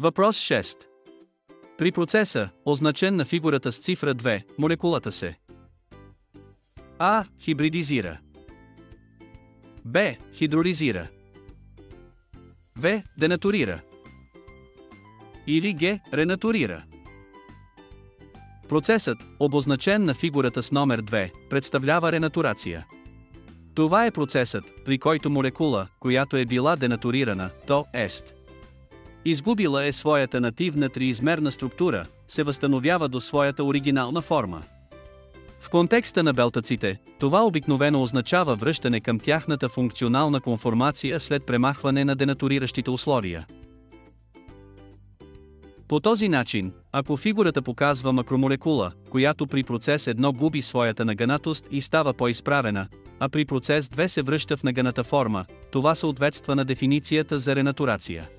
Въпрос 6. При процеса, означен на фигурата с цифра 2, молекулата се А. Хибридизира. Б. Хидролизира. В. Денатурира. Или Г. Ренатурира. Процесът, обозначен на фигурата с номер 2, представлява ренатурация. Това е процесът, при който молекула, която е била денатурирана, т.е. изгубила е своята нативна триизмерна структура, се възстановява до своята оригинална форма. В контекста на белтъците, това обикновено означава връщане към тяхната функционална конформация след премахване на денатуриращите условия. По този начин, ако фигурата показва макромолекула, която при процес 1 губи своята нагънатост и става по-изправена, а при процес 2 се връща в нагъната форма, това съответства на дефиницията за ренатурация.